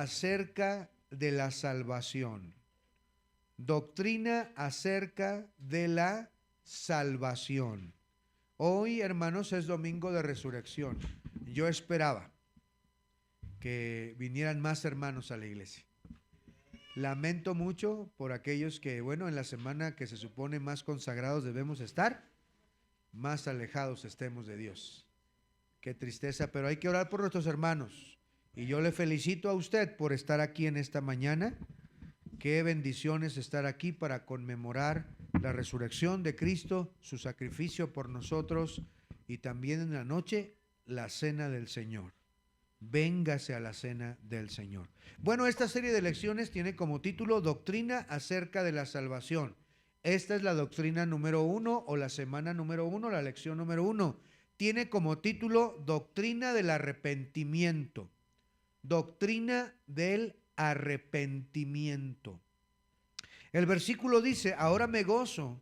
acerca de la salvación. Doctrina acerca de la salvación. Hoy, hermanos, es domingo de resurrección. Yo esperaba que vinieran más hermanos a la iglesia. Lamento mucho por aquellos que, en la semana que se supone más consagrados debemos estar, más alejados estemos de Dios. Qué tristeza, pero hay que orar por nuestros hermanos. Y yo le felicito a usted por estar aquí en esta mañana. Qué bendiciones estar aquí para conmemorar la resurrección de Cristo, su sacrificio por nosotros y también en la noche la cena del Señor. Véngase a la cena del Señor. Bueno, esta serie de lecciones tiene como título Doctrina acerca de la salvación. Esta es la doctrina número 1 o la semana número 1, la lección número 1. Tiene como título Doctrina del arrepentimiento. Doctrina del arrepentimiento. El versículo dice: ahora me gozo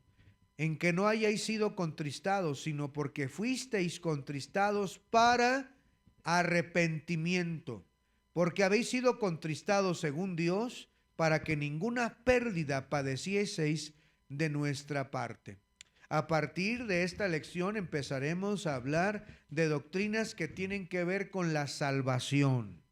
en que no hayáis sido contristados, sino porque fuisteis contristados para arrepentimiento, porque habéis sido contristados según Dios, para que ninguna pérdida padecieseis de nuestra parte. A partir de esta lección empezaremos a hablar de doctrinas que tienen que ver con la salvación.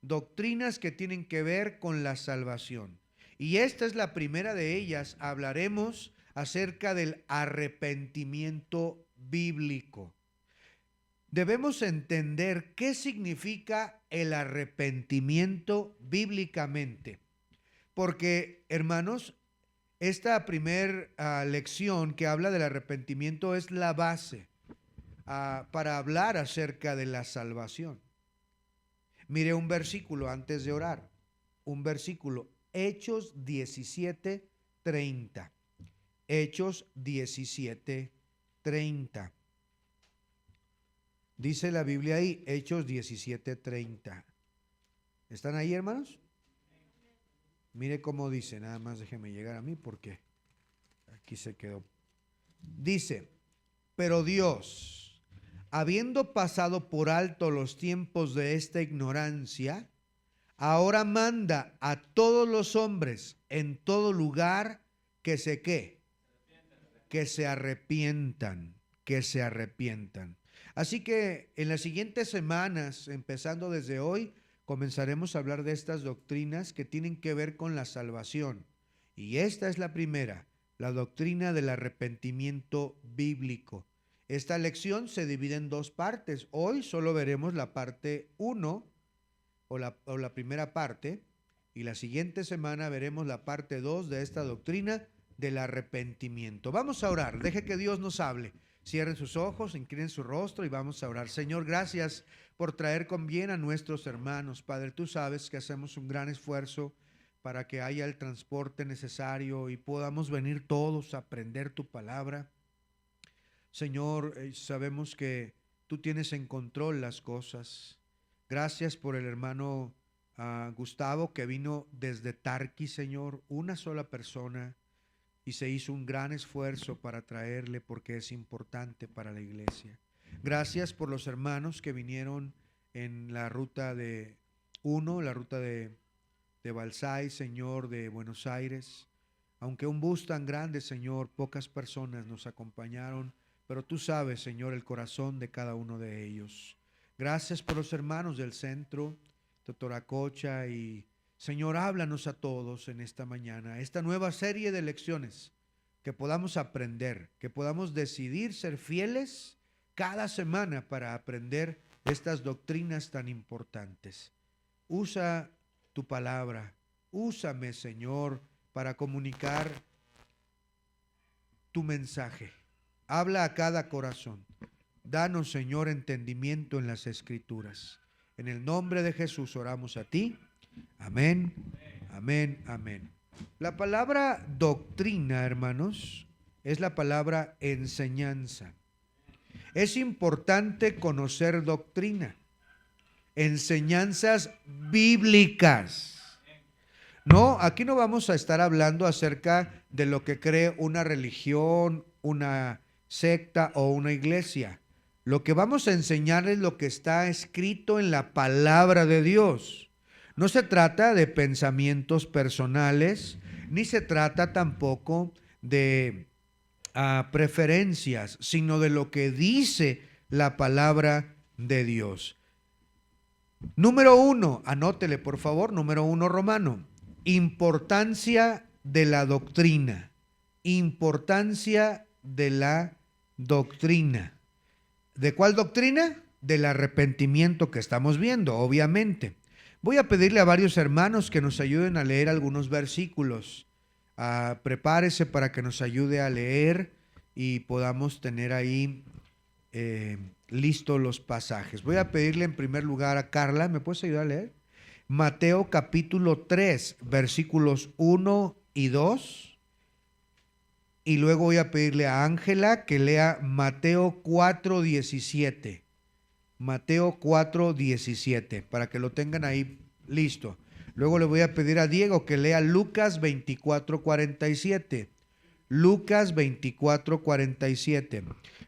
Doctrinas que tienen que ver con la salvación. Y esta es la primera de ellas. Hablaremos acerca del arrepentimiento bíblico. Debemos entender qué significa el arrepentimiento bíblicamente. Porque, hermanos, esta primera lección que habla del arrepentimiento es la base para hablar acerca de la salvación. Mire un versículo antes de orar. Un versículo, Hechos 17:30. Hechos 17:30. Dice la Biblia ahí, Hechos 17:30. ¿Están ahí, hermanos? Mire cómo dice, nada más déjeme llegar a mí porque aquí se quedó. Dice: pero Dios, habiendo pasado por alto los tiempos de esta ignorancia, ahora manda a todos los hombres en todo lugar que se arrepientan. Así que en las siguientes semanas, empezando desde hoy, comenzaremos a hablar de estas doctrinas que tienen que ver con la salvación. Y esta es la primera, la doctrina del arrepentimiento bíblico. Esta lección se divide en dos partes. Hoy solo veremos la parte 1 o la primera parte, y la siguiente semana veremos la parte 2 de esta doctrina del arrepentimiento. Vamos a orar, deje que Dios nos hable. Cierren sus ojos, inclinen su rostro y vamos a orar. Señor, gracias por traer con bien a nuestros hermanos. Padre, tú sabes que hacemos un gran esfuerzo para que haya el transporte necesario y podamos venir todos a aprender tu palabra. Señor, sabemos que tú tienes en control las cosas. Gracias por el hermano Gustavo, que vino desde Tarqui, Señor, una sola persona, y se hizo un gran esfuerzo para traerle porque es importante para la iglesia. Gracias por los hermanos que vinieron en la ruta de la ruta de Balsay, Señor, de Buenos Aires. Aunque un bus tan grande, Señor, pocas personas nos acompañaron, pero tú sabes, Señor, el corazón de cada uno de ellos. Gracias por los hermanos del centro, Totoracocha, y Señor, háblanos a todos en esta mañana, esta nueva serie de lecciones, que podamos aprender, que podamos decidir ser fieles cada semana para aprender estas doctrinas tan importantes. Usa tu palabra, úsame, Señor, para comunicar tu mensaje. Habla a cada corazón. Danos, Señor, entendimiento en las Escrituras. En el nombre de Jesús oramos a ti. Amén, amén, amén. La palabra doctrina, hermanos, es la palabra enseñanza. Es importante conocer doctrina, enseñanzas bíblicas. No, aquí no vamos a estar hablando acerca de lo que cree una religión, una secta o una iglesia. Lo que vamos a enseñar es lo que está escrito en la palabra de Dios. No se trata de pensamientos personales, ni se trata tampoco de preferencias, sino de lo que dice la palabra de Dios. Número 1, anótele por favor, número 1 romano, importancia de la doctrina, importancia de la doctrina. ¿De cuál doctrina? Del arrepentimiento que estamos viendo, obviamente. Voy a pedirle a varios hermanos que nos ayuden a leer algunos versículos. Prepárese para que nos ayude a leer y podamos tener ahí listos los pasajes. Voy a pedirle en primer lugar a Carla, ¿me puedes ayudar a leer? Mateo capítulo 3, versículos 1 y 2. Y luego voy a pedirle a Ángela que lea Mateo 4, 17. Mateo 4, 17, para que lo tengan ahí listo. Luego le voy a pedir a Diego que lea Lucas 24, 47. Lucas 24, 47.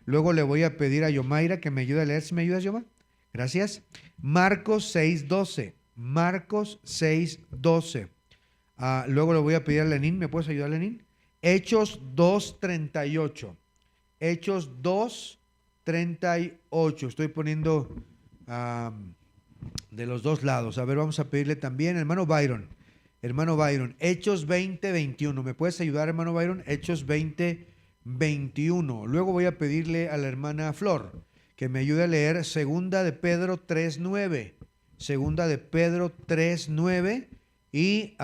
Luego le voy a pedir a Yomaira que me ayude a leer. ¿Sí me ayudas, Yoma? Gracias. Marcos 6, 12. Marcos 6, 12. Luego le voy a pedir a Lenín. ¿Me puedes ayudar, Lenín? Hechos 2, 38. Hechos 2, 38. Estoy poniendo de los dos lados. A ver, vamos a pedirle también, hermano Byron, Hechos 20, 21. ¿Me puedes ayudar, hermano Byron? Hechos 20, 21. Luego voy a pedirle a la hermana Flor que me ayude a leer Segunda de Pedro 3, 9. Segunda de Pedro 3, 9. Y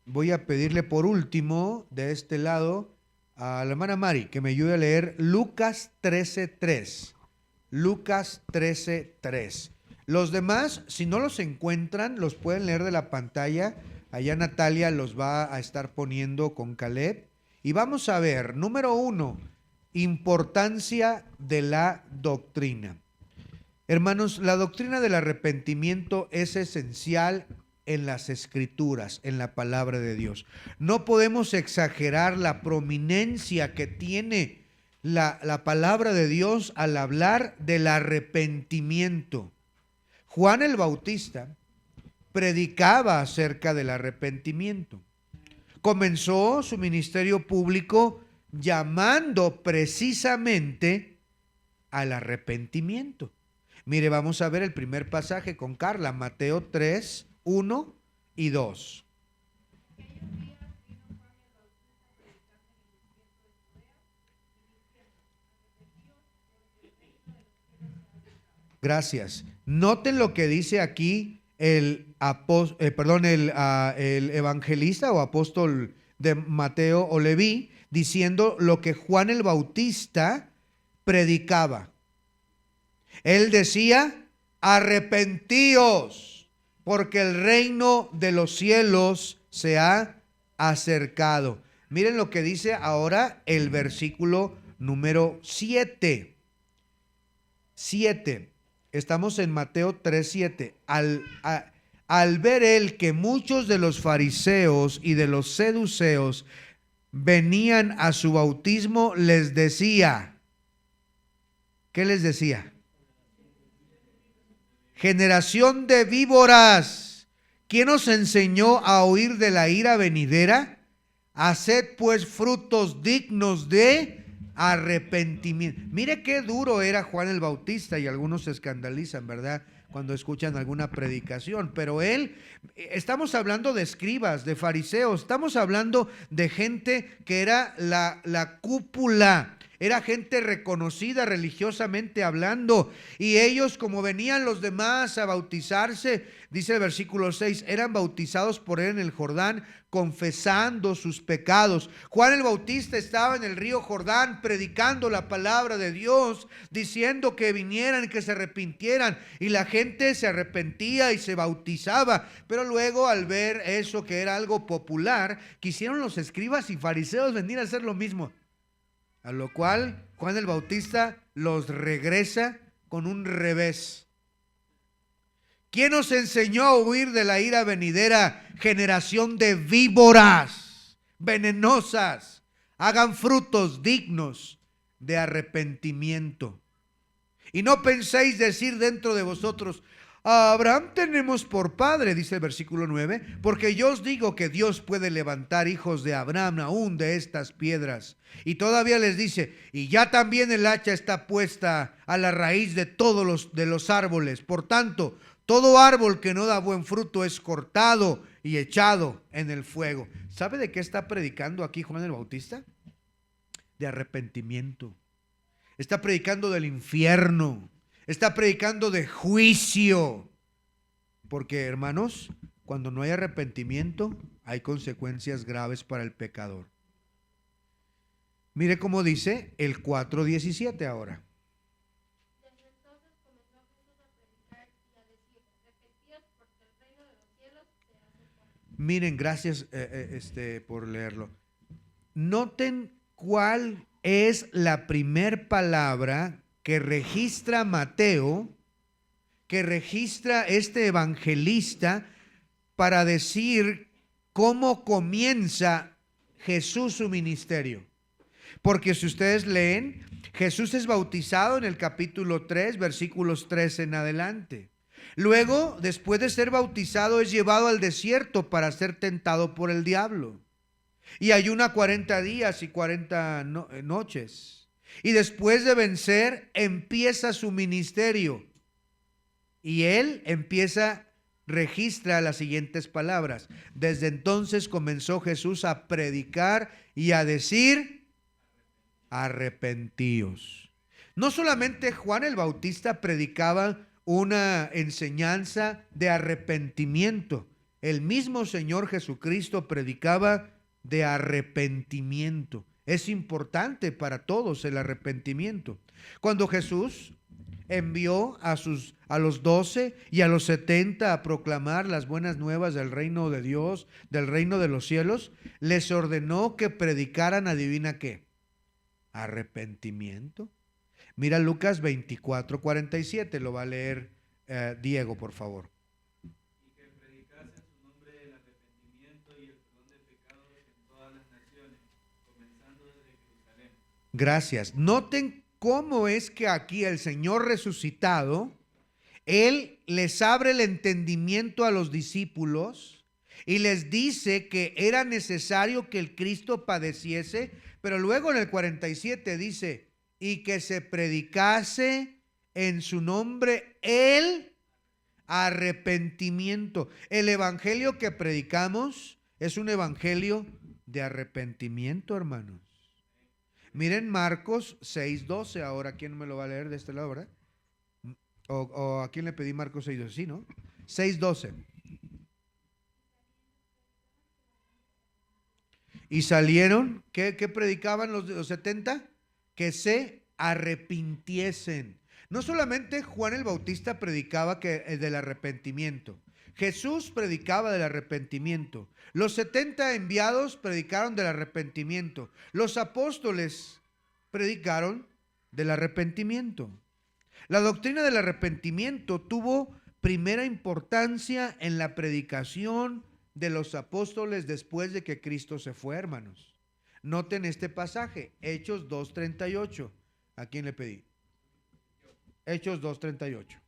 voy a pedirle por último, de este lado, a la hermana Mari que me ayude a leer Lucas 13, 3. Lucas 13, 3. Los demás, si no los encuentran, los pueden leer de la pantalla. Allá Natalia los va a estar poniendo con Caleb. Y vamos a ver, número 1, importancia de la doctrina. Hermanos, la doctrina del arrepentimiento es esencial en las Escrituras, en la palabra de Dios. No podemos exagerar la prominencia que tiene la palabra de Dios al hablar del arrepentimiento. Juan el Bautista predicaba acerca del arrepentimiento. Comenzó su ministerio público llamando precisamente al arrepentimiento. Mire, vamos a ver el primer pasaje con Carla, Mateo 3, 1 y 2. Gracias. Noten lo que dice aquí el evangelista o apóstol de Mateo o Leví, diciendo lo que Juan el Bautista predicaba. Él decía: arrepentíos, porque el reino de los cielos se ha acercado. Miren lo que dice ahora el versículo número 7. 7. Estamos en Mateo 3, 7. Al ver él que muchos de los fariseos y de los seduceos venían a su bautismo, les decía, ¿qué les decía? Generación de víboras, ¿quién os enseñó a huir de la ira venidera? Haced pues frutos dignos de arrepentimiento. Mire qué duro era Juan el Bautista, y algunos se escandalizan, ¿verdad?, cuando escuchan alguna predicación, pero estamos hablando de escribas, de fariseos, estamos hablando de gente que era la cúpula, era gente reconocida religiosamente hablando, y ellos, como venían los demás a bautizarse, dice el versículo 6, eran bautizados por él en el Jordán, confesando sus pecados. Juan el Bautista estaba en el río Jordán predicando la palabra de Dios, diciendo que vinieran y que se arrepintieran, y la gente se arrepentía y se bautizaba. Pero luego, al ver eso que era algo popular, quisieron los escribas y fariseos venir a hacer lo mismo, a lo cual Juan el Bautista los regresa con un revés. ¿Quién os enseñó a huir de la ira venidera? Generación de víboras venenosas, hagan frutos dignos de arrepentimiento. Y no penséis decir dentro de vosotros: A Abraham tenemos por padre, dice el versículo 9, porque yo os digo que Dios puede levantar hijos de Abraham aún de estas piedras. Y todavía les dice, y ya también el hacha está puesta a la raíz de todos los árboles. Por tanto, todo árbol que no da buen fruto es cortado y echado en el fuego. ¿Sabe de qué está predicando aquí Juan el Bautista? De arrepentimiento. Está predicando del infierno. Está predicando de juicio. Porque, hermanos, cuando no hay arrepentimiento, hay consecuencias graves para el pecador. Mire cómo dice el 4:17 ahora. Desde entonces comenzó Jesús a predicar y a decir: arrepentíos, porque el reino de los cielos se ha acercado. Miren, gracias por leerlo. Noten cuál es la primer palabra que registra Mateo, que registra este evangelista para decir cómo comienza Jesús su ministerio. Porque si ustedes leen, Jesús es bautizado en el capítulo 3, versículos 3 en adelante. Luego, después de ser bautizado, es llevado al desierto para ser tentado por el diablo. Y ayuna 40 días y 40 noches. Y después de vencer, empieza su ministerio. Y él registra las siguientes palabras. Desde entonces comenzó Jesús a predicar y a decir: arrepentíos. No solamente Juan el Bautista predicaba una enseñanza de arrepentimiento, el mismo Señor Jesucristo predicaba de arrepentimiento. Es importante para todos el arrepentimiento. Cuando Jesús envió a los 12 y a los 70 a proclamar las buenas nuevas del reino de Dios, del reino de los cielos, les ordenó que predicaran, adivina qué, arrepentimiento. Mira Lucas 24:47, lo va a leer Diego, por favor. Y que predicase en su nombre el arrepentimiento y el perdón de pecados en todas las naciones, comenzando desde Jerusalén. Gracias. Noten cómo es que aquí el Señor resucitado, Él les abre el entendimiento a los discípulos y les dice que era necesario que el Cristo padeciese, pero luego en el 47 dice, y que se predicase en su nombre el arrepentimiento. El evangelio que predicamos es un evangelio de arrepentimiento, hermanos. Miren Marcos 6:12, ahora, ¿quién me lo va a leer de este lado, verdad? O ¿a quién le pedí Marcos 6:12? Sí, ¿no? 6:12. Y salieron, ¿qué predicaban los 70? Que se arrepintiesen. No solamente Juan el Bautista predicaba del arrepentimiento, Jesús predicaba del arrepentimiento. Los 70 enviados predicaron del arrepentimiento. Los apóstoles predicaron del arrepentimiento. La doctrina del arrepentimiento tuvo primera importancia en la predicación de los apóstoles después de que Cristo se fue, hermanos. Noten este pasaje, Hechos 2:38. ¿A quién le pedí? Hechos 2:38.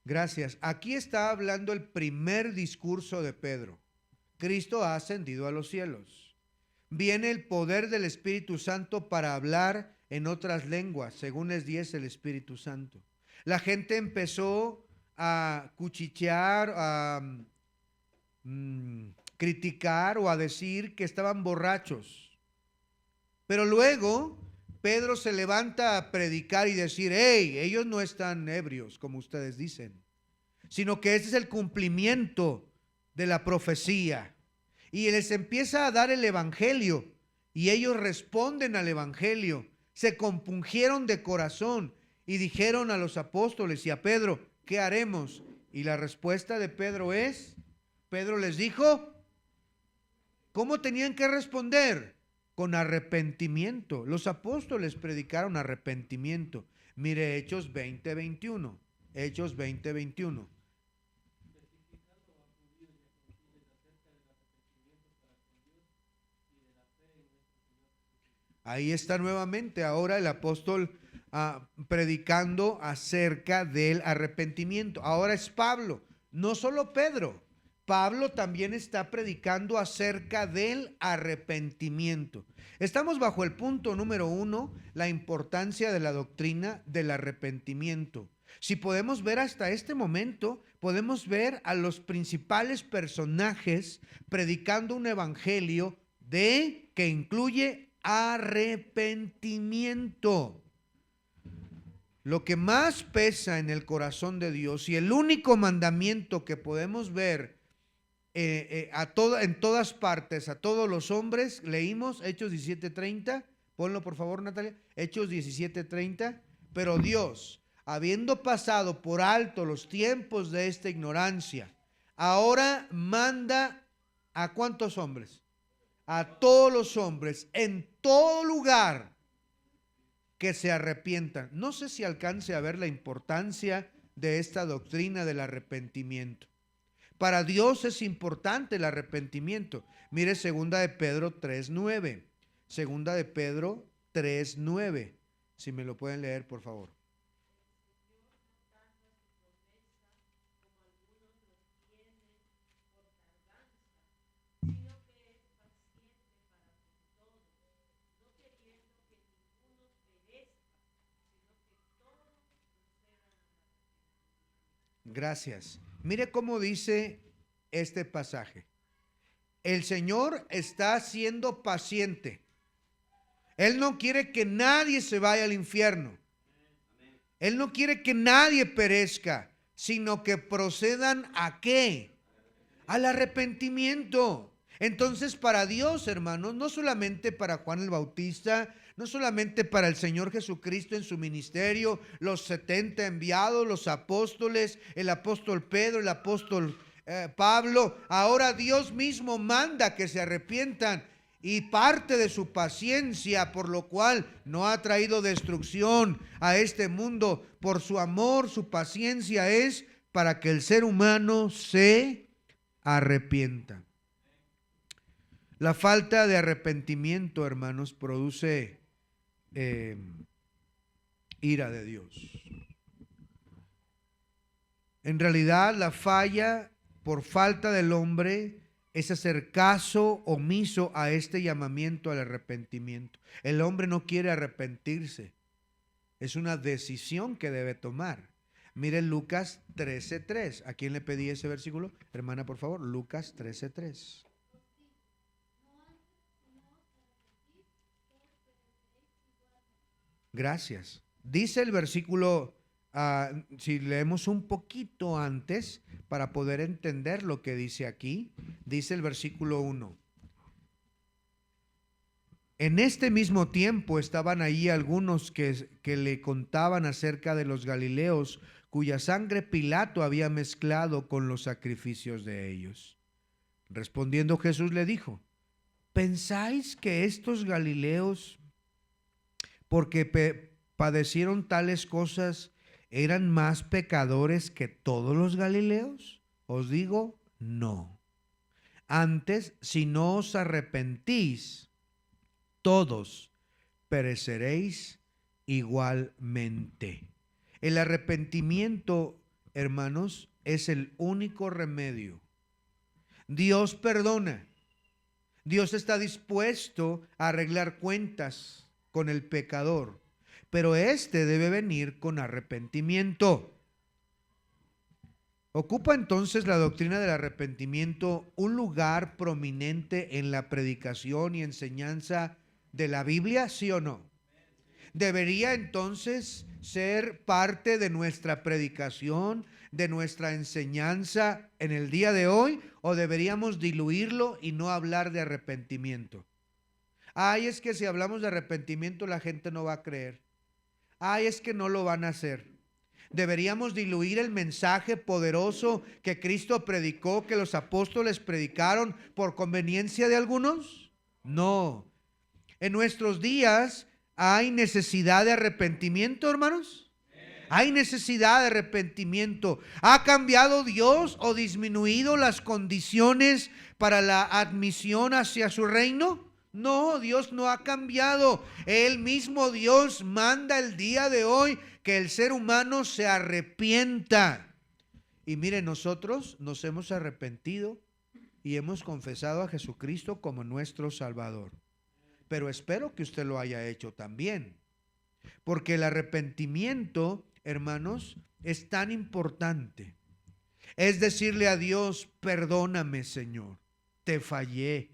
Gracias. Aquí está hablando el primer discurso de Pedro. Cristo ha ascendido a los cielos. Viene el poder del Espíritu Santo para hablar en otras lenguas, según les dice el Espíritu Santo. La gente empezó a cuchichear, a criticar o a decir que estaban borrachos. Pero luego Pedro se levanta a predicar y decir: hey, ellos no están ebrios como ustedes dicen, sino que ese es el cumplimiento de la profecía. Y les empieza a dar el evangelio y ellos responden al evangelio. Se compungieron de corazón y dijeron a los apóstoles y a Pedro: ¿qué haremos? Y la respuesta de Pedro Pedro les dijo, ¿cómo tenían que responder? Con arrepentimiento. Los apóstoles predicaron arrepentimiento. Mire Hechos 20:21. Hechos 20:21. Ahí está nuevamente ahora el apóstol predicando acerca del arrepentimiento. Ahora es Pablo, no solo Pedro. Pablo también está predicando acerca del arrepentimiento. Estamos bajo el punto número 1, la importancia de la doctrina del arrepentimiento. Si podemos ver hasta este momento, podemos ver a los principales personajes predicando un evangelio que incluye arrepentimiento. Lo que más pesa en el corazón de Dios y el único mandamiento que podemos ver en todas partes, a todos los hombres, leímos Hechos 17:30, ponlo por favor Natalia, Hechos 17:30, pero Dios, habiendo pasado por alto los tiempos de esta ignorancia, ahora manda ¿a cuántos hombres? A todos los hombres, en todo lugar, que se arrepientan. No sé si alcance a ver la importancia de esta doctrina del arrepentimiento. Para Dios es importante el arrepentimiento. Mire, segunda de Pedro 3:9. Segunda de Pedro 3:9. Si me lo pueden leer, por favor. Gracias. Mire cómo dice este pasaje. El Señor está siendo paciente. Él no quiere que nadie se vaya al infierno. Él no quiere que nadie perezca, sino que procedan ¿a qué? Al arrepentimiento. Entonces, para Dios, hermanos, no solamente para Juan el Bautista, no solamente para el Señor Jesucristo en su ministerio, los 70 enviados, los apóstoles, el apóstol Pedro, el apóstol Pablo, ahora Dios mismo manda que se arrepientan y parte de su paciencia, por lo cual no ha traído destrucción a este mundo, por su amor, su paciencia es para que el ser humano se arrepienta. La falta de arrepentimiento, hermanos, produce ira de Dios. En realidad, la falla por falta del hombre es hacer caso omiso a este llamamiento al arrepentimiento. El hombre no quiere arrepentirse. Es una decisión que debe tomar. Miren Lucas 13:3. ¿A quién le pedí ese versículo? Hermana, por favor, Lucas 13:3. Gracias. Dice el versículo, si leemos un poquito antes para poder entender lo que dice aquí, dice el versículo 1. En este mismo tiempo estaban allí algunos que le contaban acerca de los galileos, cuya sangre Pilato había mezclado con los sacrificios de ellos. Respondiendo Jesús le dijo: ¿pensáis que estos galileos, porque padecieron tales cosas, eran más pecadores que todos los galileos? Os digo, no. Antes, si no os arrepentís, todos pereceréis igualmente. El arrepentimiento, hermanos, es el único remedio. Dios perdona. Dios está dispuesto a arreglar cuentas con el pecador, pero este debe venir con arrepentimiento. ¿Ocupa entonces la doctrina del arrepentimiento un lugar prominente en la predicación y enseñanza de la Biblia, sí o no? ¿Debería entonces ser parte de nuestra predicación, de nuestra enseñanza en el día de hoy, o deberíamos diluirlo y no hablar de arrepentimiento? Ay, es que si hablamos de arrepentimiento la gente no va a creer. Ay, es que no lo van a hacer. ¿Deberíamos diluir el mensaje poderoso que Cristo predicó, que los apóstoles predicaron por conveniencia de algunos? No. En nuestros días hay necesidad de arrepentimiento, hermanos. Hay necesidad de arrepentimiento. ¿Ha cambiado Dios o disminuido las condiciones para la admisión hacia su reino? No, Dios no ha cambiado. El mismo Dios manda el día de hoy que el ser humano se arrepienta. Y mire, nosotros nos hemos arrepentido y hemos confesado a Jesucristo como nuestro Salvador. Pero espero que usted lo haya hecho también. Porque el arrepentimiento, hermanos, es tan importante. Es decirle a Dios, perdóname, Señor, te fallé.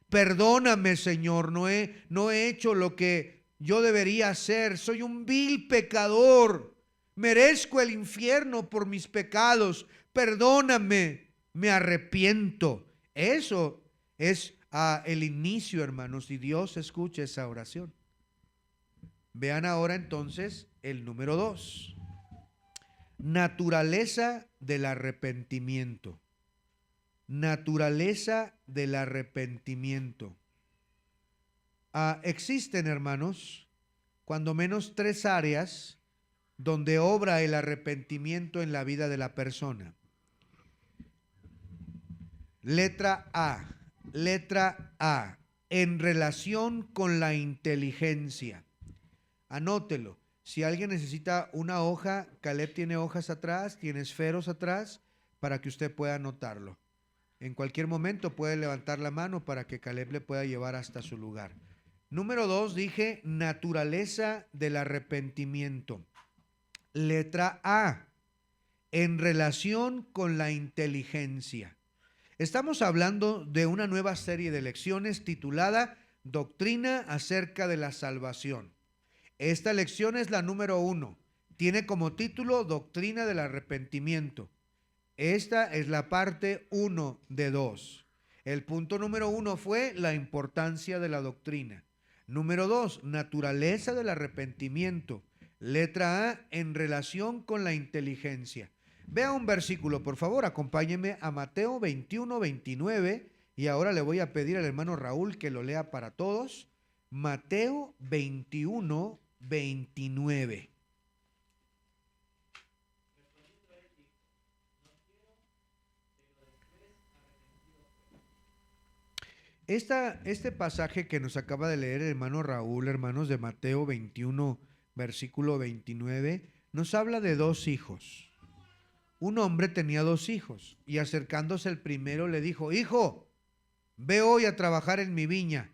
Perdóname, Señor, no he hecho lo que yo debería hacer. Soy un vil pecador. Merezco el infierno por mis pecados. Perdóname, me arrepiento. Eso es el inicio, hermanos, y Dios escucha esa oración. Vean ahora entonces el número 2. Naturaleza del arrepentimiento. Naturaleza del arrepentimiento. Existen, hermanos, cuando menos 3 áreas donde obra el arrepentimiento en la vida de la persona. Letra A. Letra A. En relación con la inteligencia. Anótelo. Si alguien necesita una hoja, Caleb tiene hojas atrás, tiene esferos atrás, para que usted pueda anotarlo. En cualquier momento puede levantar la mano para que Caleb le pueda llevar hasta su lugar. Número 2, dije naturaleza del arrepentimiento. Letra A, en relación con la inteligencia. Estamos hablando de una nueva serie de lecciones titulada Doctrina acerca de la salvación. Esta lección es la número 1. Tiene como título Doctrina del arrepentimiento. Esta es la parte 1 de 2. El punto número 1 fue la importancia de la doctrina. Número 2, naturaleza del arrepentimiento. Letra A, en relación con la inteligencia. Vea un versículo, por favor, acompáñeme a Mateo 21, 29. Y ahora le voy a pedir al hermano Raúl que lo lea para todos. Mateo 21, 29. Este pasaje que nos acaba de leer el hermano Raúl, hermanos, de Mateo 21, versículo 29, nos habla de 2 hijos. Un hombre tenía 2 hijos y acercándose el primero le dijo, hijo, ve hoy a trabajar en mi viña.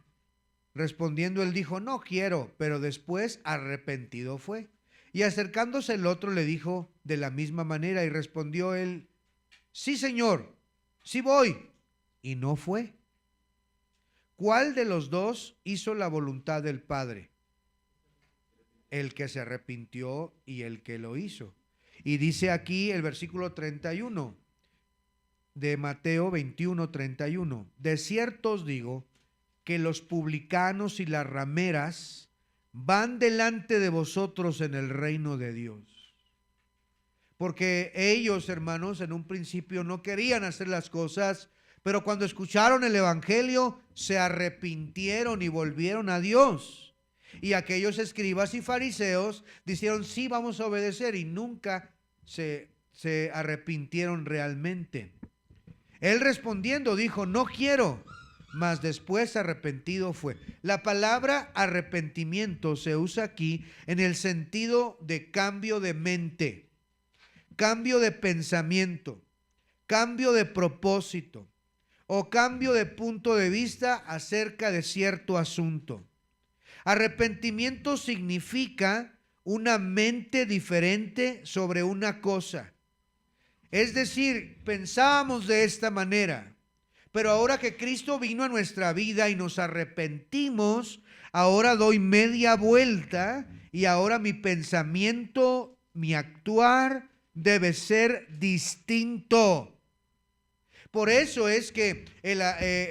Respondiendo él dijo, no quiero, pero después arrepentido fue. Y acercándose el otro le dijo de la misma manera y respondió él, sí señor, sí voy, y no fue. ¿Cuál de los 2 hizo la voluntad del Padre? El que se arrepintió y el que lo hizo. Y dice aquí el versículo 31 de Mateo 21, 31. De cierto os digo que los publicanos y las rameras van delante de vosotros en el reino de Dios. Porque ellos, hermanos, en un principio no querían hacer las cosas, pero cuando escucharon el evangelio se arrepintieron y volvieron a Dios. Y aquellos escribas y fariseos dijeron, sí, vamos a obedecer, y nunca se arrepintieron realmente. Él respondiendo dijo, no quiero, mas después arrepentido fue. La palabra arrepentimiento se usa aquí en el sentido de cambio de mente, cambio de pensamiento, cambio de propósito o cambio de punto de vista acerca de cierto asunto. Arrepentimiento significa una mente diferente sobre una cosa. Es decir, pensábamos de esta manera, pero ahora que Cristo vino a nuestra vida y nos arrepentimos, ahora doy media vuelta y ahora mi pensamiento, mi actuar debe ser distinto. Por eso es que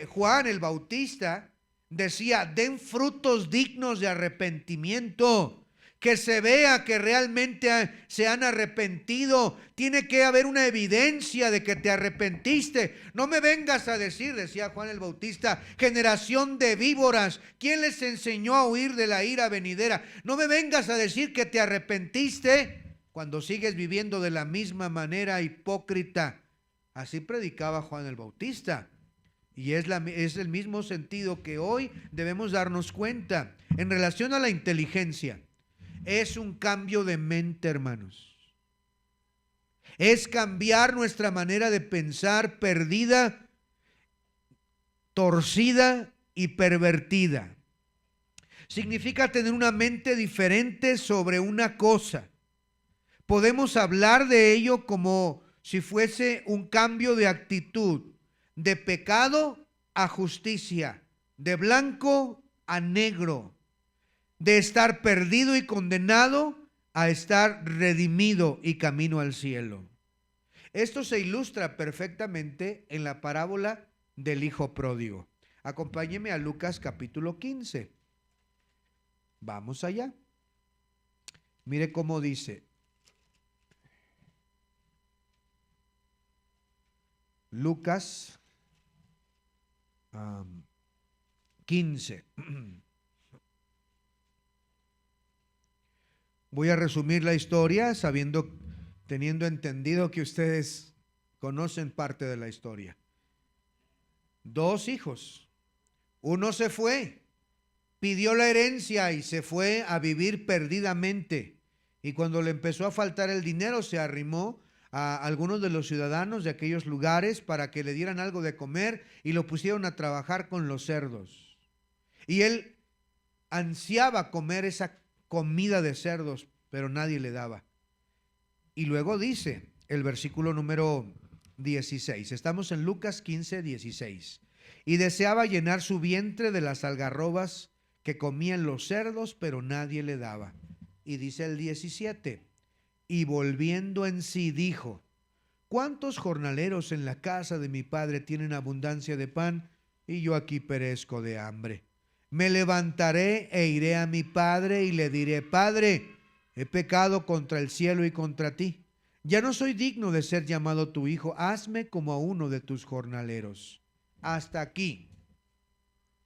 Juan el Bautista decía, den frutos dignos de arrepentimiento. Que se vea que realmente se han arrepentido. Tiene que haber una evidencia de que te arrepentiste. No me vengas a decir, decía Juan el Bautista, generación de víboras, ¿quién les enseñó a huir de la ira venidera? No me vengas a decir que te arrepentiste cuando sigues viviendo de la misma manera hipócrita. Así predicaba Juan el Bautista. Y es el mismo sentido que hoy debemos darnos cuenta en relación a la inteligencia. Es un cambio de mente, hermanos. Es cambiar nuestra manera de pensar perdida, torcida y pervertida. Significa tener una mente diferente sobre una cosa. Podemos hablar de ello como si fuese un cambio de actitud, de pecado a justicia, de blanco a negro, de estar perdido y condenado a estar redimido y camino al cielo. Esto se ilustra perfectamente en la parábola del hijo pródigo. Acompáñeme a Lucas capítulo 15. Vamos allá. Mire cómo dice. Lucas 15. Voy a resumir la historia teniendo entendido que ustedes conocen parte de la historia. 2 hijos. Uno se fue, pidió la herencia y se fue a vivir perdidamente. Y cuando le empezó a faltar el dinero, se arrimó a algunos de los ciudadanos de aquellos lugares para que le dieran algo de comer y lo pusieron a trabajar con los cerdos. Y él ansiaba comer esa comida de cerdos, pero nadie le daba. Y luego dice el versículo número 16, estamos en Lucas 15, 16. Y deseaba llenar su vientre de las algarrobas que comían los cerdos, pero nadie le daba. Y dice el 17, y volviendo en sí dijo, ¿cuántos jornaleros en la casa de mi padre tienen abundancia de pan y yo aquí perezco de hambre? Me levantaré e iré a mi padre y le diré, Padre, he pecado contra el cielo y contra ti. Ya no soy digno de ser llamado tu hijo. Hazme como a uno de tus jornaleros. Hasta aquí.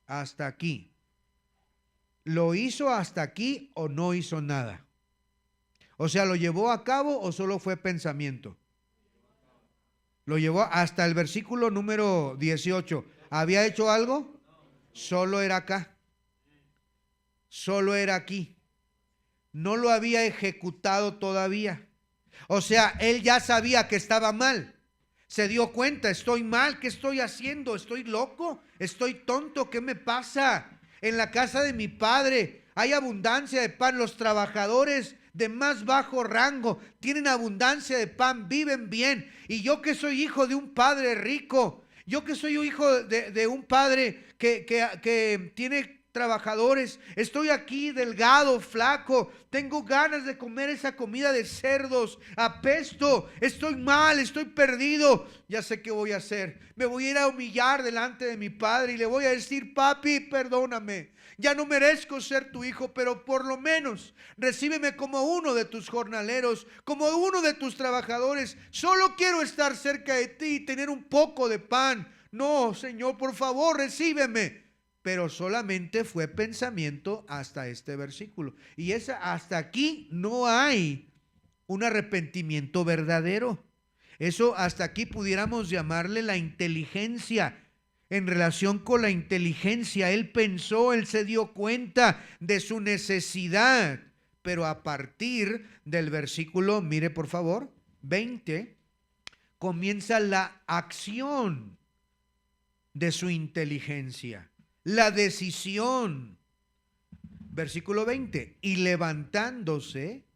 Hasta aquí. ¿Lo hizo hasta aquí o no hizo nada? O sea, ¿lo llevó a cabo o solo fue pensamiento? Lo llevó hasta el versículo número 18. ¿Había hecho algo? Solo era acá. Solo era aquí. No lo había ejecutado todavía. O sea, él ya sabía que estaba mal. Se dio cuenta, estoy mal, ¿qué estoy haciendo? ¿Estoy loco? ¿Estoy tonto? ¿Qué me pasa? En la casa de mi padre hay abundancia de pan. Los trabajadores de más bajo rango tienen abundancia de pan, viven bien. Y yo que soy hijo de un padre rico, yo que soy hijo de un padre que tiene trabajadores, estoy aquí delgado, flaco, tengo ganas de comer esa comida de cerdos, apesto, estoy mal, estoy perdido. Ya sé qué voy a hacer. Me voy a ir a humillar delante de mi padre y le voy a decir, papi, perdóname. Ya no merezco ser tu hijo, pero por lo menos recíbeme como uno de tus jornaleros, como uno de tus trabajadores. Solo quiero estar cerca de ti y tener un poco de pan. No, Señor, por favor, recíbeme. Pero solamente fue pensamiento hasta este versículo. Y hasta aquí no hay un arrepentimiento verdadero. Eso hasta aquí pudiéramos llamarle la inteligencia. En relación con la inteligencia, él pensó, él se dio cuenta de su necesidad. Pero a partir del versículo, mire por favor, 20, comienza la acción de su inteligencia. La decisión. Versículo 20. Y levantándose,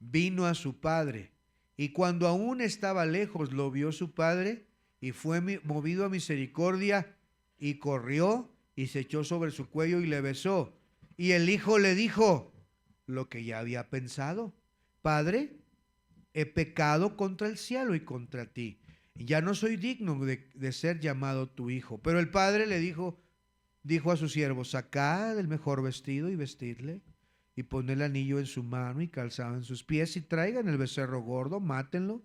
vino a su padre. Y cuando aún estaba lejos, lo vio su padre y fue movido a misericordia y corrió y se echó sobre su cuello y le besó. Y el hijo le dijo lo que ya había pensado. Padre, he pecado contra el cielo y contra ti. Ya no soy digno de ser llamado tu hijo. Pero el padre le dijo a sus siervos, sacad el mejor vestido y vestidle, y poned el anillo en su mano y calzado en sus pies, y traigan el becerro gordo, mátenlo,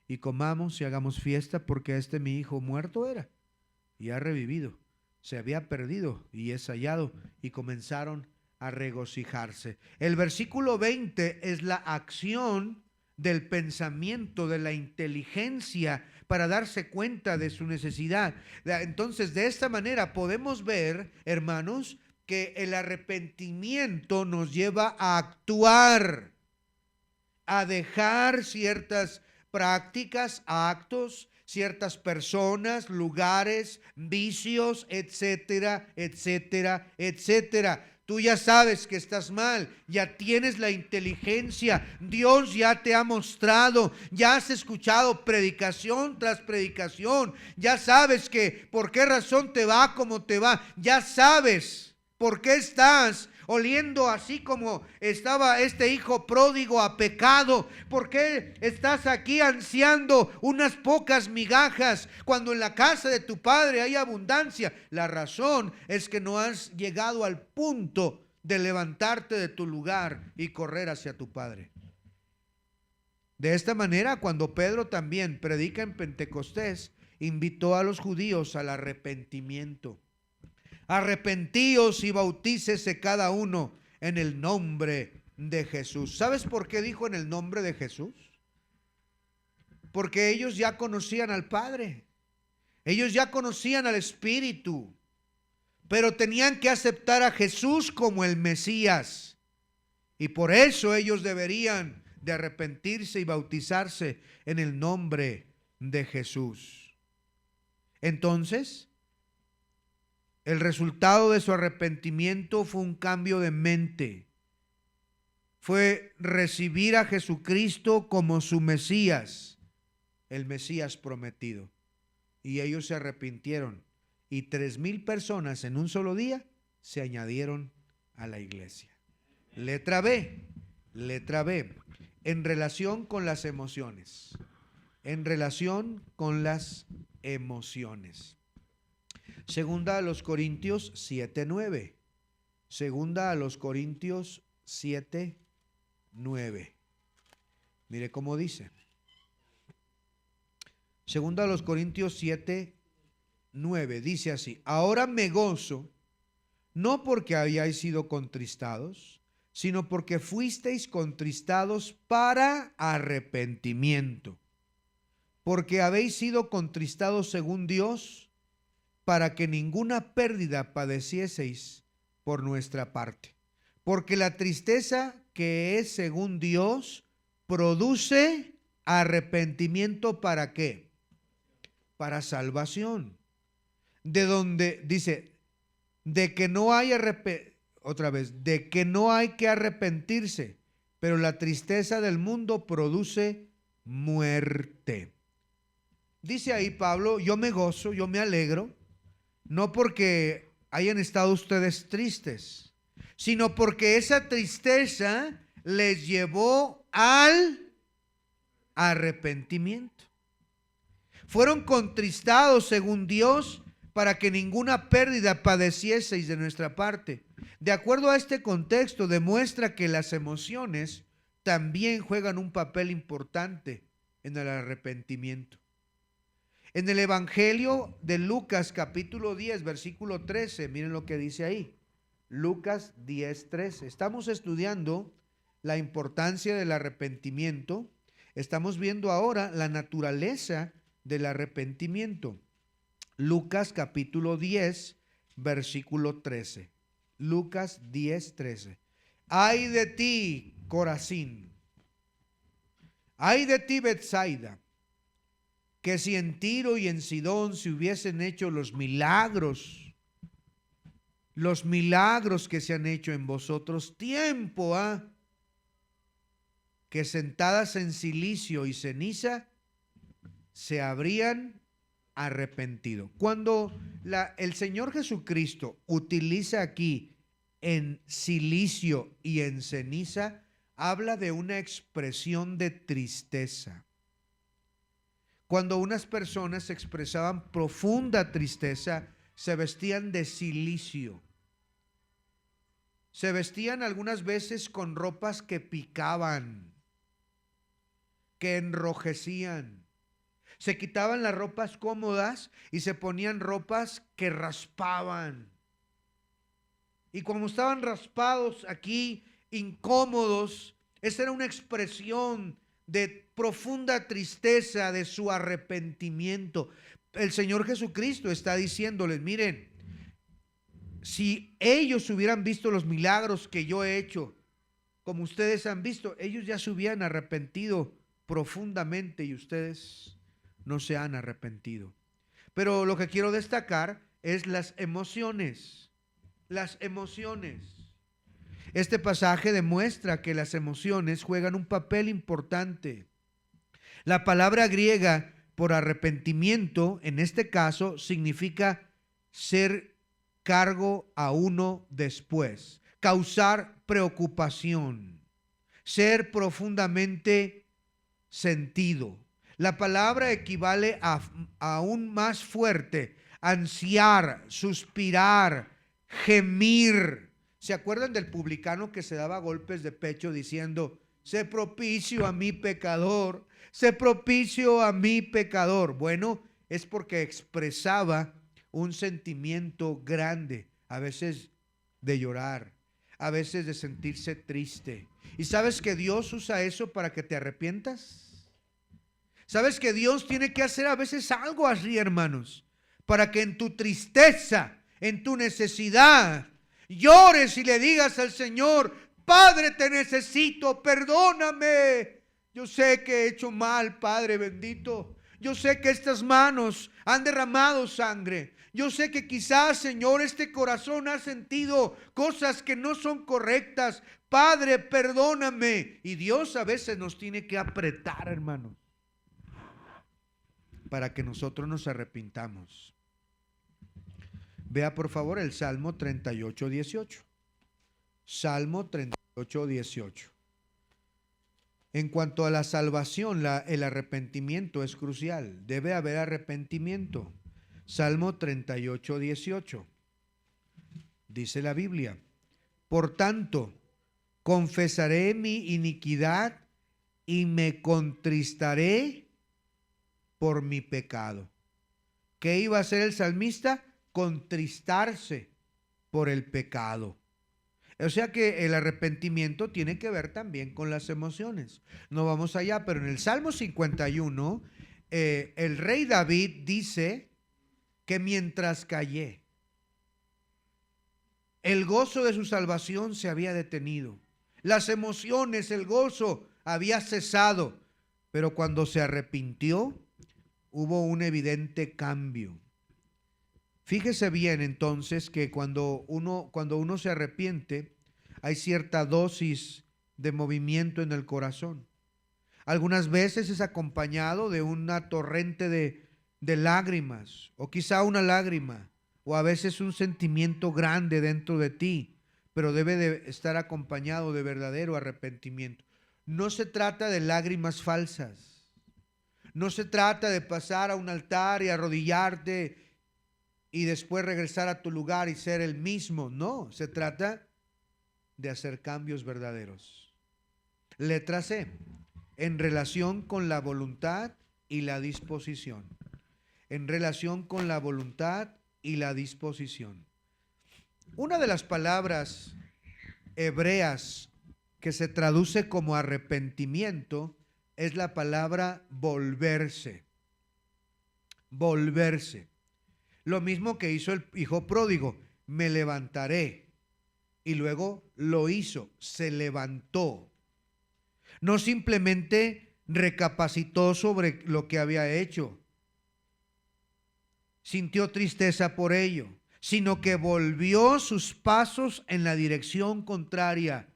y comamos y hagamos fiesta, porque este mi hijo muerto era, y ha revivido, se había perdido y es hallado, y comenzaron a regocijarse. El versículo 20 es la acción del pensamiento, de la inteligencia, para darse cuenta de su necesidad. Entonces, de esta manera podemos ver, hermanos, que el arrepentimiento nos lleva a actuar, a dejar ciertas prácticas, actos, ciertas personas, lugares, vicios, etcétera, etcétera, etcétera. Tú ya sabes que estás mal, ya tienes la inteligencia, Dios ya te ha mostrado, ya has escuchado predicación tras predicación, ya sabes que por qué razón te va como te va, ya sabes por qué estás oliendo así como estaba este hijo pródigo a pecado. ¿Por qué estás aquí ansiando unas pocas migajas cuando en la casa de tu padre hay abundancia? La razón es que no has llegado al punto de levantarte de tu lugar y correr hacia tu padre. De esta manera, cuando Pedro también predica en Pentecostés, invitó a los judíos al arrepentimiento. Arrepentíos y bautícese cada uno en el nombre de Jesús. ¿Sabes por qué dijo en el nombre de Jesús? Porque ellos ya conocían al Padre, ellos ya conocían al Espíritu, pero tenían que aceptar a Jesús como el Mesías, y por eso ellos deberían de arrepentirse y bautizarse en el nombre de Jesús. Entonces, el resultado de su arrepentimiento fue un cambio de mente. Fue recibir a Jesucristo como su Mesías, el Mesías prometido. Y ellos se arrepintieron. Y 3,000 personas en un solo día se añadieron a la iglesia. Letra B. En relación con las emociones. En relación con las emociones. Segunda a los Corintios 7:9. Segunda a los Corintios 7:9. Mire cómo dice. Segunda a los Corintios 7:9. Dice así: ahora me gozo, no porque hayáis sido contristados, sino porque fuisteis contristados para arrepentimiento. Porque habéis sido contristados según Dios, para que ninguna pérdida padecieseis por nuestra parte. Porque la tristeza que es según Dios produce arrepentimiento. ¿Para qué? Para salvación. De donde dice, de que no hay de que no hay que arrepentirse, pero la tristeza del mundo produce muerte. Dice ahí Pablo, yo me gozo, yo me alegro, no porque hayan estado ustedes tristes, sino porque esa tristeza les llevó al arrepentimiento. Fueron contristados según Dios para que ninguna pérdida padecieseis de nuestra parte. De acuerdo a este contexto, demuestra que las emociones también juegan un papel importante en el arrepentimiento. En el Evangelio de Lucas capítulo 10 versículo 13, miren lo que dice ahí. Lucas 10:13. Estamos estudiando la importancia del arrepentimiento. Estamos viendo ahora la naturaleza del arrepentimiento. Lucas capítulo 10 versículo 13. Lucas 10:13. Ay de ti, Corazín. Ay de ti, Betsaida, que si en Tiro y en Sidón se hubiesen hecho los milagros que se han hecho en vosotros, tiempo que sentadas en cilicio y ceniza se habrían arrepentido. Cuando el Señor Jesucristo utiliza aquí en cilicio y en ceniza, habla de una expresión de tristeza. Cuando unas personas expresaban profunda tristeza, se vestían de cilicio. Se vestían algunas veces con ropas que picaban, que enrojecían. Se quitaban las ropas cómodas y se ponían ropas que raspaban. Y como estaban raspados aquí, incómodos, esa era una expresión de profunda tristeza de su arrepentimiento. El Señor Jesucristo está diciéndoles, miren, si ellos hubieran visto los milagros que yo he hecho, como ustedes han visto, ellos ya se hubieran arrepentido profundamente y ustedes no se han arrepentido. Pero lo que quiero destacar es las emociones. Las emociones. Este pasaje demuestra que las emociones juegan un papel importante. La palabra griega por arrepentimiento, en este caso, significa ser cargo a uno después, causar preocupación, ser profundamente sentido. La palabra equivale a aún más fuerte, ansiar, suspirar, gemir. ¿Se acuerdan del publicano que se daba golpes de pecho diciendo, sé propicio a mi pecador, sé propicio a mi pecador? Bueno, es porque expresaba un sentimiento grande, a veces de llorar, a veces de sentirse triste. ¿Y sabes que Dios usa eso para que te arrepientas? ¿Sabes que Dios tiene que hacer a veces algo así, hermanos? Para que en tu tristeza, en tu necesidad, llores y le digas al Señor, Padre, te necesito, perdóname. Yo sé que he hecho mal, Padre bendito. Yo sé que estas manos han derramado sangre. Yo sé que quizás, Señor, este corazón ha sentido cosas que no son correctas. Padre, perdóname. Y Dios a veces nos tiene que apretar, hermanos, para que nosotros nos arrepintamos. Vea por favor el Salmo 38, 18. Salmo 38, 18. En cuanto a la salvación, el arrepentimiento es crucial. Debe haber arrepentimiento. Salmo 38, 18. Dice la Biblia, por tanto, confesaré mi iniquidad y me contristaré por mi pecado. ¿Qué iba a hacer el salmista? Contristarse por el pecado. O sea que el arrepentimiento tiene que ver también con las emociones. No vamos allá, pero en el Salmo 51, el rey David dice que mientras callé, el gozo de su salvación se había detenido. Las emociones, el gozo había cesado, pero cuando se arrepintió, hubo un evidente cambio. Fíjese bien entonces que cuando uno se arrepiente, hay cierta dosis de movimiento en el corazón. Algunas veces es acompañado de una torrente de lágrimas, o quizá una lágrima, o a veces un sentimiento grande dentro de ti, pero debe de estar acompañado de verdadero arrepentimiento. No se trata de lágrimas falsas. No se trata de pasar a un altar y arrodillarte y después regresar a tu lugar y ser el mismo. No, se trata de hacer cambios verdaderos. Letra C, en relación con la voluntad y la disposición. En relación con la voluntad y la disposición. Una de las palabras hebreas que se traduce como arrepentimiento es la palabra volverse. Volverse. Lo mismo que hizo el hijo pródigo, me levantaré. Y luego lo hizo, se levantó. No simplemente recapacitó sobre lo que había hecho, sintió tristeza por ello, sino que volvió sus pasos en la dirección contraria,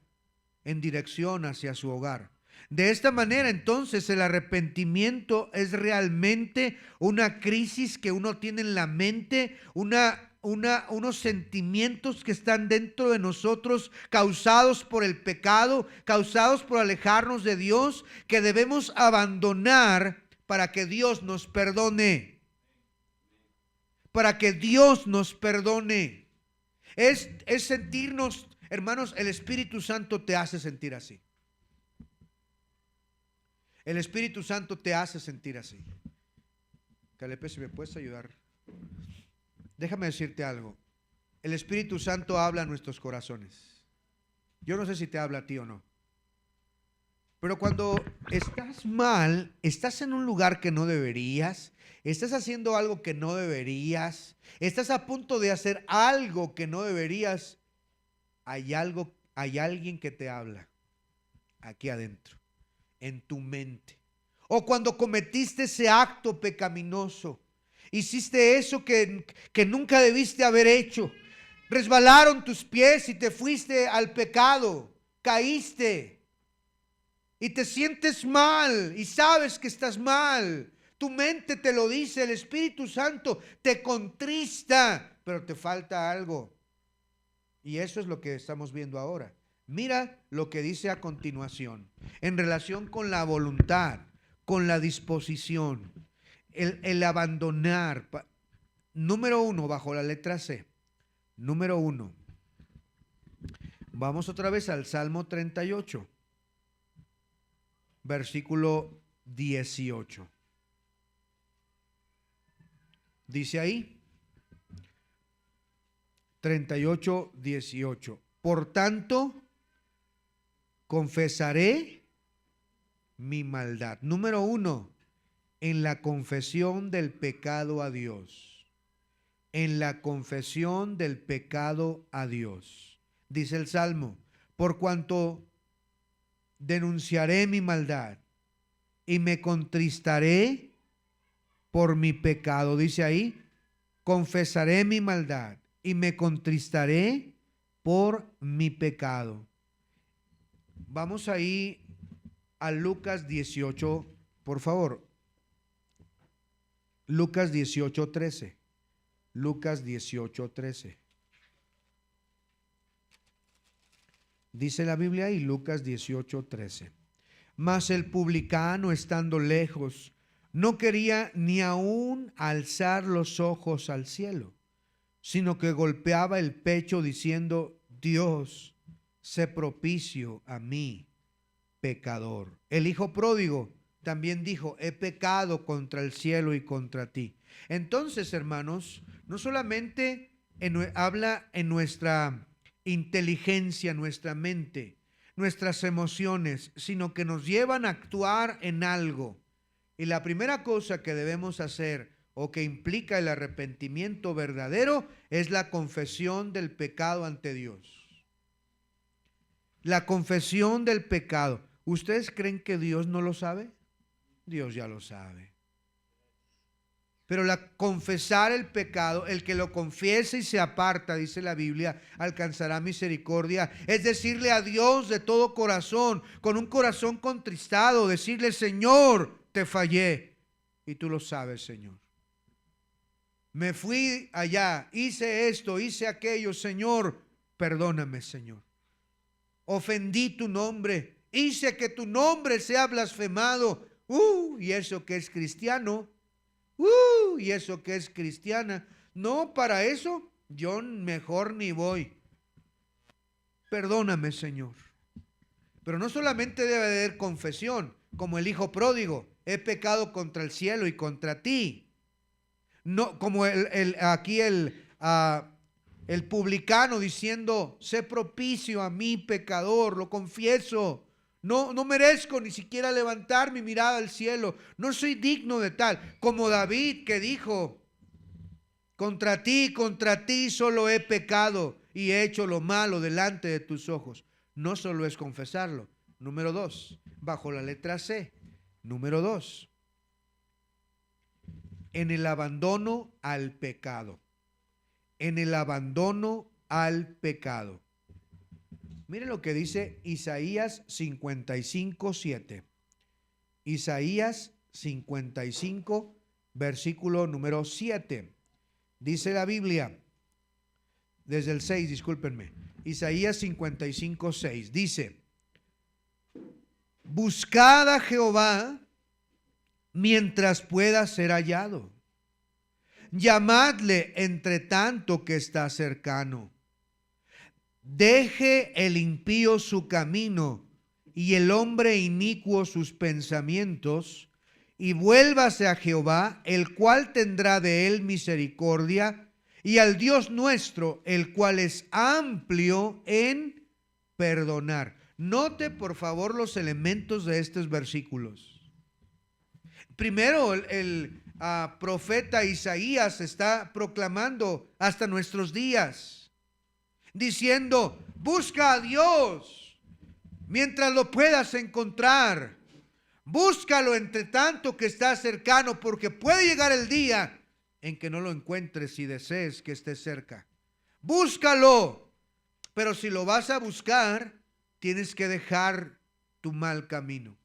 en dirección hacia su hogar. De esta manera, entonces, el arrepentimiento es realmente una crisis que uno tiene en la mente, unos sentimientos que están dentro de nosotros causados por el pecado, causados por alejarnos de Dios, que debemos abandonar para que Dios nos perdone. Para que Dios nos perdone. Es sentirnos, hermanos, el Espíritu Santo te hace sentir así. El Espíritu Santo te hace sentir así. Calepe, si me puedes ayudar. Déjame decirte algo. El Espíritu Santo habla a nuestros corazones. Yo no sé si te habla a ti o no. Pero cuando estás mal, estás en un lugar que no deberías, estás haciendo algo que no deberías, estás a punto de hacer algo que no deberías, hay alguien que te habla aquí adentro, en tu mente. O cuando cometiste ese acto pecaminoso, hiciste eso que nunca debiste haber hecho, resbalaron tus pies y te fuiste al pecado, caíste. Y te sientes mal y sabes que estás mal. Tu mente te lo dice, el Espíritu Santo te contrista, pero te falta algo. Y eso es lo que estamos viendo ahora. Mira lo que dice a continuación, en relación con la voluntad, con la disposición, el abandonar. Número 1, bajo la letra C. Número 1. Vamos otra vez al Salmo 38. Versículo 18. Dice ahí, 38, 18. Por tanto, confesaré mi maldad. Número 1, en la confesión del pecado a Dios. En la confesión del pecado a Dios. Dice el Salmo, por cuanto denunciaré mi maldad y me contristaré por mi pecado. Dice ahí, confesaré mi maldad y me contristaré por mi pecado. Vamos ahí a Lucas 18, por favor. Lucas 18, 13. Lucas 18, 13. Dice la Biblia ahí, Lucas 18, 13. Mas el publicano, estando lejos, no quería ni aún alzar los ojos al cielo, sino que golpeaba el pecho diciendo, Dios, sé propicio a mí, pecador. El hijo pródigo también dijo, he pecado contra el cielo y contra ti. Entonces, hermanos, no solamente habla en nuestra inteligencia, nuestra mente, nuestras emociones, sino que nos llevan a actuar en algo. Y la primera cosa que debemos hacer o que implica el arrepentimiento verdadero es la confesión del pecado ante Dios. La confesión del pecado. ¿Ustedes creen que Dios no lo sabe? Dios ya lo sabe. Pero confesar el pecado, el que lo confiese y se aparta, dice la Biblia, alcanzará misericordia. Es decirle a Dios de todo corazón, con un corazón contristado, decirle, Señor, te fallé. Y tú lo sabes, Señor. Me fui allá, hice esto, hice aquello, Señor, perdóname, Señor. Ofendí tu nombre, hice que tu nombre sea blasfemado. Y eso que es cristiano. Y eso que es cristiana. No, para eso yo mejor ni voy. Perdóname, Señor. Pero no solamente debe haber confesión, como el hijo pródigo, he pecado contra el cielo y contra ti. No, como aquí el publicano diciendo, sé propicio a mí, pecador, lo confieso. No merezco ni siquiera levantar mi mirada al cielo. No soy digno de tal. Como David que dijo, contra ti solo he pecado y he hecho lo malo delante de tus ojos. No solo es confesarlo. Número 2, bajo la letra C. Número 2, en el abandono al pecado. En el abandono al pecado. Mire lo que dice Isaías 55, 7. Isaías 55, versículo número 7. Dice la Biblia, desde el 6, discúlpenme. Isaías 55, 6. Dice, buscad a Jehová mientras pueda ser hallado. Llamadle entre tanto que está cercano. Deje el impío su camino y el hombre inicuo sus pensamientos, y vuélvase a Jehová, el cual tendrá de él misericordia, y al Dios nuestro, el cual es amplio en perdonar. Note por favor los elementos de estos versículos. Primero, el profeta Isaías está proclamando hasta nuestros días, diciendo: busca a Dios mientras lo puedas encontrar. Búscalo entre tanto que está cercano, porque puede llegar el día en que no lo encuentres y desees que esté cerca. Búscalo, pero si lo vas a buscar, tienes que dejar tu mal camino.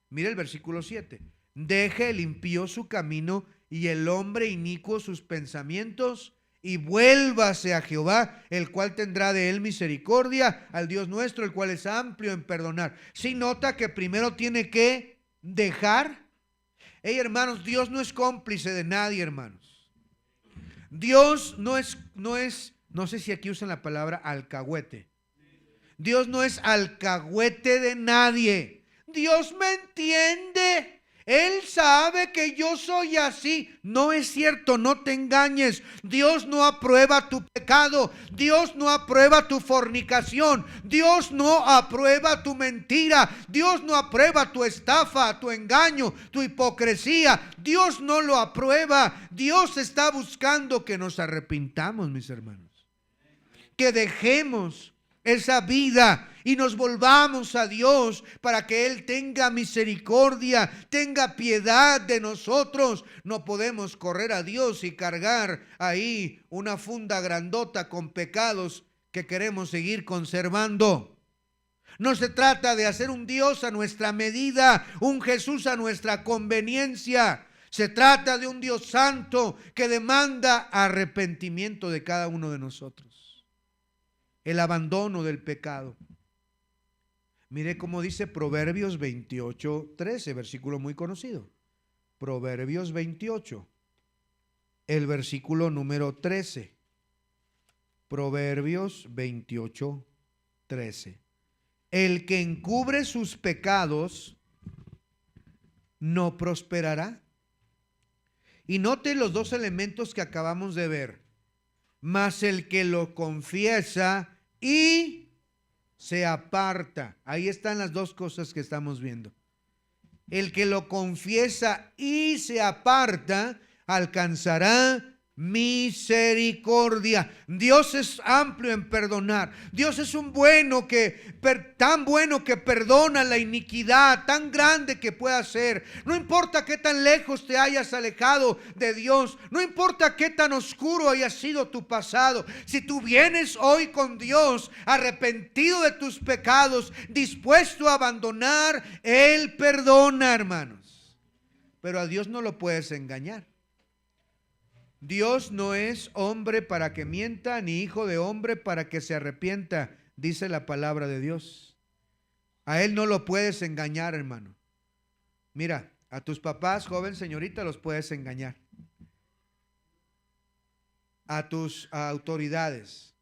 Mira el versículo 7. Deje el impío su camino y el hombre inicuo sus pensamientos, y vuélvase a Jehová, el cual tendrá de él misericordia, al Dios nuestro, el cual es amplio en perdonar. Si nota que primero tiene que dejar. Hey, hermanos, Dios no es cómplice de nadie, hermanos. Dios no sé si aquí usan la palabra alcahuete. Dios no es alcahuete de nadie. Dios me entiende. Él sabe que yo soy así. No es cierto, no te engañes. Dios no aprueba tu pecado. Dios no aprueba tu fornicación. Dios no aprueba tu mentira. Dios no aprueba tu estafa, tu engaño, tu hipocresía. Dios no lo aprueba. Dios está buscando que nos arrepintamos, mis hermanos. Que dejemos esa vida y nos volvamos a Dios para que Él tenga misericordia, tenga piedad de nosotros. No podemos correr a Dios y cargar ahí una funda grandota con pecados que queremos seguir conservando. No se trata de hacer un Dios a nuestra medida, un Jesús a nuestra conveniencia. Se trata de un Dios santo que demanda arrepentimiento de cada uno de nosotros. El abandono del pecado. Mire cómo dice Proverbios 28:13, versículo muy conocido. Proverbios 28, el versículo número 13. Proverbios 28:13. El que encubre sus pecados no prosperará. Y note los dos elementos que acabamos de ver. Mas el que lo confiesa y se aparta. Ahí están las dos cosas que estamos viendo. El que lo confiesa y se aparta alcanzará misericordia. Dios es amplio en perdonar. Dios es un tan bueno que perdona la iniquidad tan grande que pueda ser. No importa qué tan lejos te hayas alejado de Dios, no importa qué tan oscuro haya sido tu pasado. Si tú vienes hoy con Dios, arrepentido de tus pecados, dispuesto a abandonar, Él perdona, hermanos. Pero a Dios no lo puedes engañar. Dios no es hombre para que mienta, ni hijo de hombre para que se arrepienta, dice la palabra de Dios. A Él no lo puedes engañar, hermano. Mira, a tus papás, joven señorita, los puedes engañar. A tus autoridades.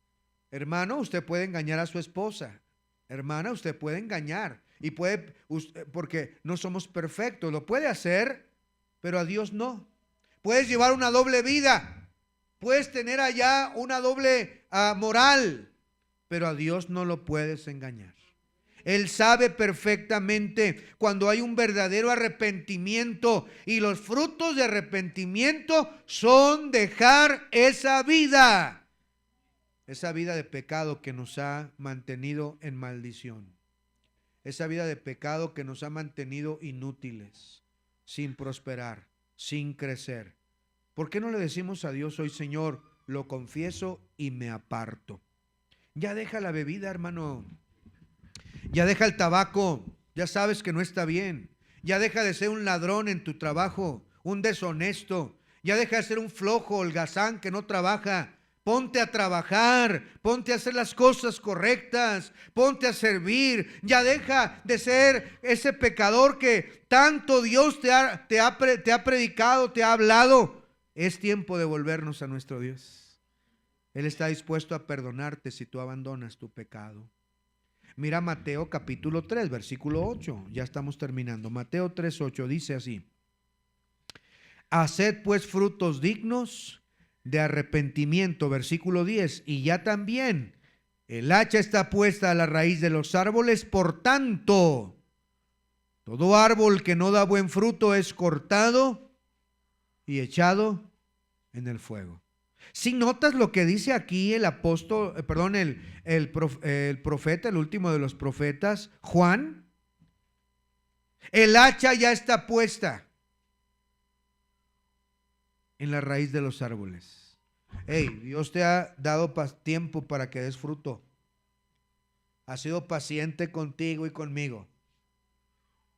Hermano, usted puede engañar a su esposa. Hermana, usted puede engañar. Y porque no somos perfectos, lo puede hacer, pero a Dios no. Puedes llevar una doble vida, puedes tener allá una doble moral, pero a Dios no lo puedes engañar. Él sabe perfectamente cuando hay un verdadero arrepentimiento, y los frutos de arrepentimiento son dejar esa vida de pecado que nos ha mantenido en maldición, esa vida de pecado que nos ha mantenido inútiles, sin prosperar, sin crecer. ¿Por qué no le decimos a Dios hoy: Señor, lo confieso y me aparto? Ya deja la bebida, hermano. Ya deja el tabaco. Ya sabes que no está bien. Ya deja de ser un ladrón en tu trabajo, un deshonesto. Ya deja de ser un flojo, holgazán que no trabaja. Ponte a trabajar, ponte a hacer las cosas correctas, ponte a servir. Ya deja de ser ese pecador que tanto Dios te ha predicado, te ha hablado. Es tiempo de volvernos a nuestro Dios. Él está dispuesto a perdonarte si tú abandonas tu pecado. Mira Mateo capítulo 3, versículo 8. Ya estamos terminando. Mateo 3:8 dice así: haced pues frutos dignos de arrepentimiento. Versículo 10. Y ya también El hacha está puesta a la raíz de los árboles, por tanto, todo árbol que no da buen fruto es cortado y echado en el fuego. Si notas lo que dice aquí el apóstol, el profeta, el último de los profetas, Juan, el hacha ya está puesta en la raíz de los árboles. Hey, Dios te ha dado tiempo para que des fruto. Ha sido paciente contigo y conmigo.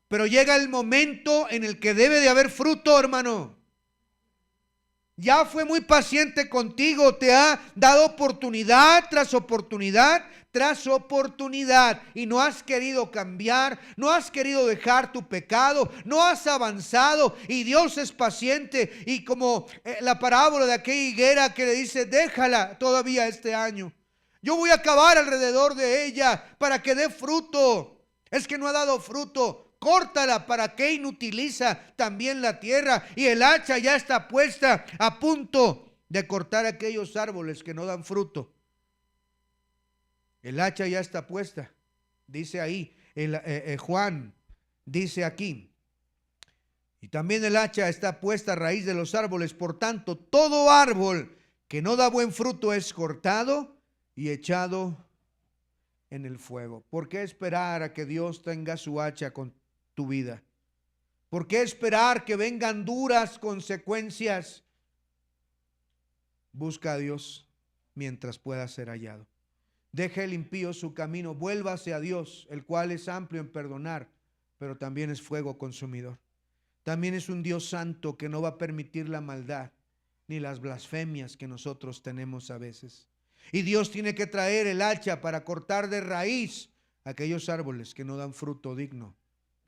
Pero llega el momento en el que debe de haber fruto, hermano. Ya fue muy paciente contigo, te ha dado oportunidad tras oportunidad tras oportunidad y no has querido cambiar, no has querido dejar tu pecado, no has avanzado y Dios es paciente y como la parábola de aquella higuera que le dice, déjala todavía este año. Yo voy a acabar alrededor de ella para que dé fruto. Es que no ha dado fruto. Córtala, ¿para qué inutiliza también la tierra? Y el hacha ya está puesta a punto de cortar aquellos árboles que no dan fruto. El hacha ya está puesta, dice ahí, Juan dice aquí. Y también el hacha está puesta a raíz de los árboles, por tanto, todo árbol que no da buen fruto es cortado y echado en el fuego. ¿Por qué esperar a que Dios tenga su hacha con tu vida? ¿Por qué esperar que vengan duras consecuencias? Busca a Dios mientras pueda ser hallado. Deje el impío su camino, vuélvase a Dios, el cual es amplio en perdonar, pero también es fuego consumidor. También es un Dios santo que no va a permitir la maldad ni las blasfemias que nosotros tenemos a veces. Y Dios tiene que traer el hacha para cortar de raíz aquellos árboles que no dan fruto digno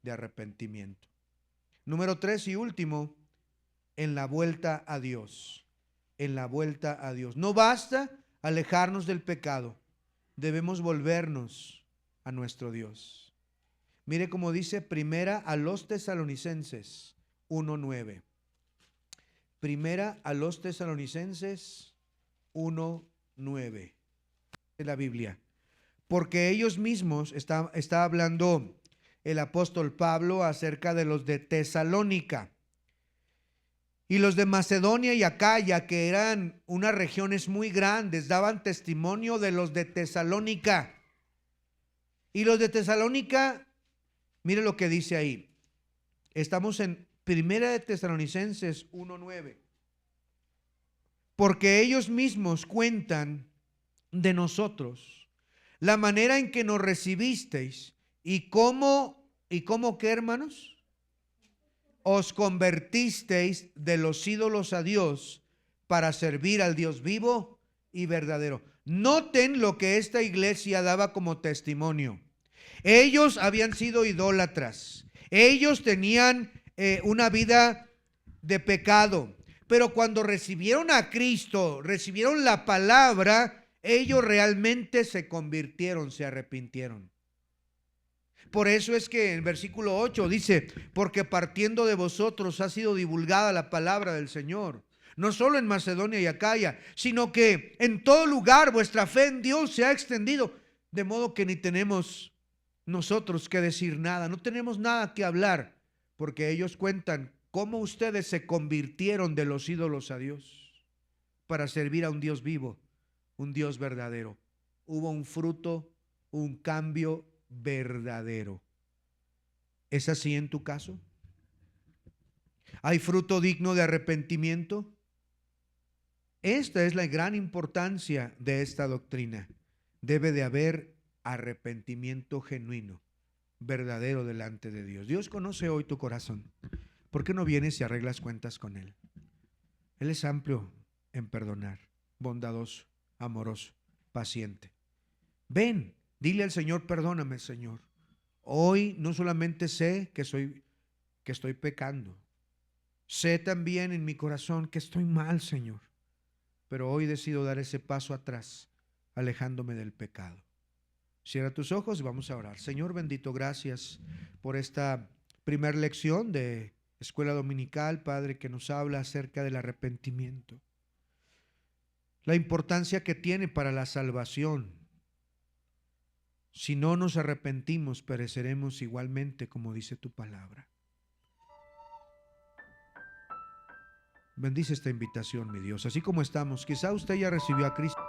de arrepentimiento. Número 3 y último, en la vuelta a Dios. En la vuelta a Dios. No basta alejarnos del pecado, debemos volvernos a nuestro Dios. Mire cómo dice primera a los Tesalonicenses 1:9. Primera a los Tesalonicenses 1:9 de la Biblia. Porque ellos mismos, está hablando el apóstol Pablo acerca de los de Tesalónica y los de Macedonia y Acaya, que eran unas regiones muy grandes, daban testimonio de los de Tesalónica. Y los de Tesalónica, mire lo que dice ahí. Estamos en Primera de Tesalonicenses 1:9. Porque ellos mismos cuentan de nosotros la manera en que nos recibisteis y cómo ¿qué, hermanos? Os convertisteis de los ídolos a Dios para servir al Dios vivo y verdadero. Noten lo que esta iglesia daba como testimonio. Ellos habían sido idólatras. Ellos tenían una vida de pecado. Pero cuando recibieron a Cristo, recibieron la palabra, ellos realmente se convirtieron, se arrepintieron. Por eso es que en versículo 8 dice, porque partiendo de vosotros ha sido divulgada la palabra del Señor, no solo en Macedonia y Acaya, sino que en todo lugar vuestra fe en Dios se ha extendido, de modo que ni tenemos nosotros que decir nada, no tenemos nada que hablar, porque ellos cuentan cómo ustedes se convirtieron de los ídolos a Dios para servir a un Dios vivo, un Dios verdadero. Hubo un fruto, un cambio verdadero. ¿Es así en tu caso? ¿Hay fruto digno de arrepentimiento? Esta es la gran importancia de esta doctrina. Debe de haber arrepentimiento genuino, verdadero delante de Dios. Dios conoce hoy tu corazón. ¿Por qué no vienes y arreglas cuentas con Él? Él es amplio en perdonar, bondadoso, amoroso, paciente. Ven, dile al Señor, perdóname, Señor. Hoy no solamente sé que estoy pecando, sé también en mi corazón que estoy mal, Señor. Pero hoy decido dar ese paso atrás, alejándome del pecado. Cierra tus ojos y vamos a orar. Señor bendito, gracias por esta primera lección de Escuela Dominical, Padre, que nos habla acerca del arrepentimiento. La importancia que tiene para la salvación. Si no nos arrepentimos, pereceremos igualmente, como dice tu palabra. Bendice esta invitación, mi Dios. Así como estamos, quizá usted ya recibió a Cristo.